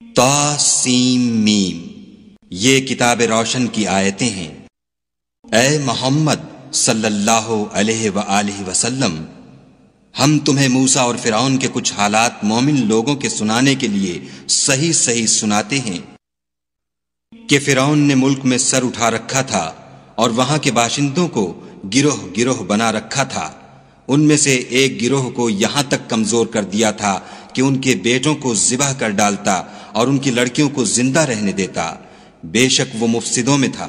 طاسیم میم، یہ کتاب روشن کی آیتیں ہیں۔ اے محمد صلی اللہ علیہ وآلہ وسلم، ہم تمہیں موسیٰ اور فرعون کے کچھ حالات مومن لوگوں کے سنانے کے لیے صحیح صحیح سناتے ہیں کہ فرعون نے ملک میں سر اٹھا رکھا تھا اور وہاں کے باشندوں کو گروہ گروہ بنا رکھا تھا۔ ان میں سے ایک گروہ کو یہاں تک کمزور کر دیا تھا کہ ان کے بیٹوں کو ذبح کر ڈالتا اور ان کی لڑکیوں کو زندہ رہنے دیتا۔ بے شک وہ مفسدوں میں تھا۔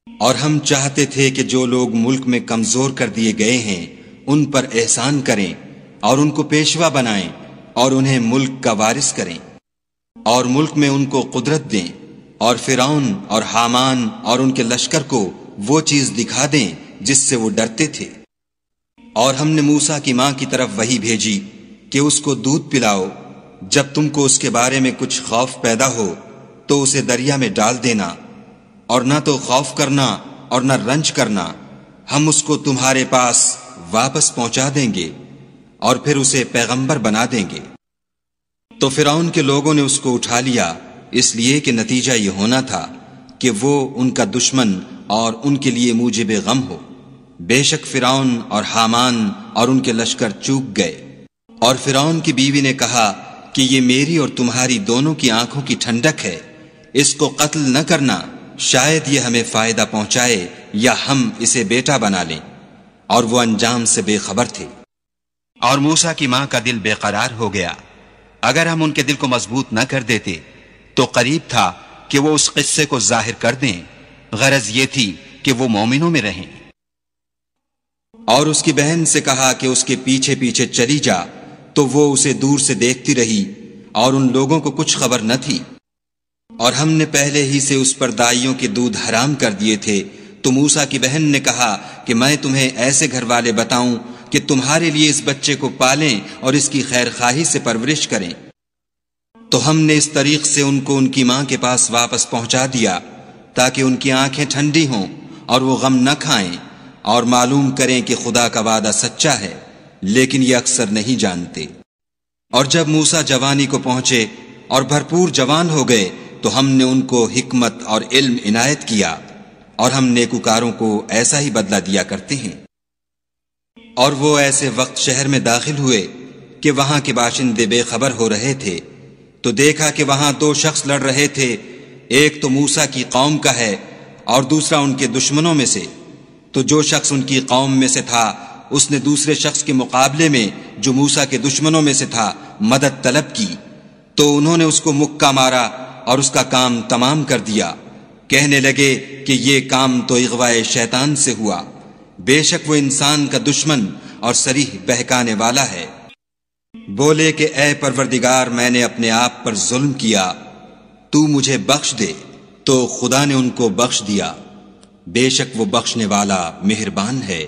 اور ہم چاہتے تھے کہ جو لوگ ملک میں کمزور کر دیے گئے ہیں ان پر احسان کریں اور ان کو پیشوا بنائیں اور انہیں ملک کا وارث کریں اور ملک میں ان کو قدرت دیں، اور فرعون اور حامان اور ان کے لشکر کو وہ چیز دکھا دیں جس سے وہ ڈرتے تھے۔ اور ہم نے موسیٰ کی ماں کی طرف وحی بھیجی کہ اس کو دودھ پلاؤ، جب تم کو اس کے بارے میں کچھ خوف پیدا ہو تو اسے دریا میں ڈال دینا، اور نہ تو خوف کرنا اور نہ رنج کرنا، ہم اس کو تمہارے پاس واپس پہنچا دیں گے اور پھر اسے پیغمبر بنا دیں گے۔ تو فرعون کے لوگوں نے اس کو اٹھا لیا، اس لیے کہ نتیجہ یہ ہونا تھا کہ وہ ان کا دشمن اور ان کے لیے موجب غم ہو۔ بے شک فرعون اور حامان اور ان کے لشکر چوک گئے۔ اور فرعون کی بیوی نے کہا کہ یہ میری اور تمہاری دونوں کی آنکھوں کی ٹھنڈک ہے، اس کو قتل نہ کرنا، شاید یہ ہمیں فائدہ پہنچائے یا ہم اسے بیٹا بنا لیں۔ اور وہ انجام سے بے خبر تھے۔ اور موسیٰ کی ماں کا دل بے قرار ہو گیا۔ اگر ہم ان کے دل کو مضبوط نہ کر دیتے تو قریب تھا کہ وہ اس قصے کو ظاہر کر دیں، غرض یہ تھی کہ وہ مومنوں میں رہیں۔ اور اس کی بہن سے کہا کہ اس کے پیچھے پیچھے چلی جا، تو وہ اسے دور سے دیکھتی رہی اور ان لوگوں کو کچھ خبر نہ تھی۔ اور ہم نے پہلے ہی سے اس پر دائیوں کے دودھ حرام کر دیے تھے۔ تو موسیٰ کی بہن نے کہا کہ میں تمہیں ایسے گھر والے بتاؤں کہ تمہارے لیے اس بچے کو پالیں اور اس کی خیر خواہی سے پرورش کریں۔ تو ہم نے اس طریق سے ان کو ان کی ماں کے پاس واپس پہنچا دیا تاکہ ان کی آنکھیں ٹھنڈی ہوں اور وہ غم نہ کھائیں اور معلوم کریں کہ خدا کا وعدہ سچا ہے، لیکن یہ اکثر نہیں جانتے۔ اور جب موسیٰ جوانی کو پہنچے اور بھرپور جوان ہو گئے تو ہم نے ان کو حکمت اور علم عنایت کیا، اور ہم نیکوکاروں کو ایسا ہی بدلہ دیا کرتے ہیں۔ اور وہ ایسے وقت شہر میں داخل ہوئے کہ وہاں کے باشندے بے خبر ہو رہے تھے، تو دیکھا کہ وہاں دو شخص لڑ رہے تھے، ایک تو موسیٰ کی قوم کا ہے اور دوسرا ان کے دشمنوں میں سے۔ تو جو شخص ان کی قوم میں سے تھا اس نے دوسرے شخص کے مقابلے میں جو موسیٰ کے دشمنوں میں سے تھا مدد طلب کی، تو انہوں نے اس کو مکہ مارا اور اس کا کام تمام کر دیا۔ کہنے لگے کہ یہ کام تو اغوائے شیطان سے ہوا، بے شک وہ انسان کا دشمن اور صریح بہکانے والا ہے۔ بولے کہ اے پروردگار، میں نے اپنے آپ پر ظلم کیا، تو مجھے بخش دے، تو خدا نے ان کو بخش دیا، بے شک وہ بخشنے والا مہربان ہے۔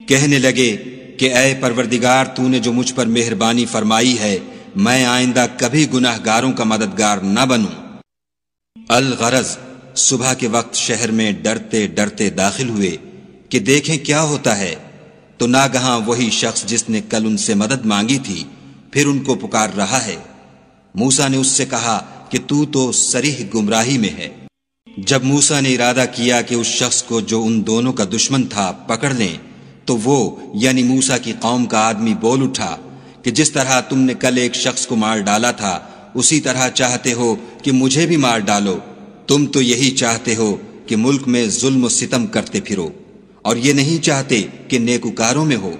کہنے لگے کہ اے پروردگار، تو نے جو مجھ پر مہربانی فرمائی ہے، میں آئندہ کبھی گناہ گاروں کا مددگار نہ بنوں۔ الغرض صبح کے وقت شہر میں ڈرتے ڈرتے داخل ہوئے کہ دیکھیں کیا ہوتا ہے، تو ناگہاں وہی شخص جس نے کل ان سے مدد مانگی تھی پھر ان کو پکار رہا ہے۔ موسیٰ نے اس سے کہا کہ تو صریح گمراہی میں ہے۔ جب موسیٰ نے ارادہ کیا کہ اس شخص کو جو ان دونوں کا دشمن تھا پکڑ لیں، تو وہ یعنی موسیٰ کی قوم کا آدمی بول اٹھا کہ جس طرح تم نے کل ایک شخص کو مار ڈالا تھا اسی طرح چاہتے ہو کہ مجھے بھی مار ڈالو۔ تم تو یہی چاہتے ہو کہ ملک میں ظلم و ستم کرتے پھرو، اور یہ نہیں چاہتے کہ نیکوکاروں میں ہو۔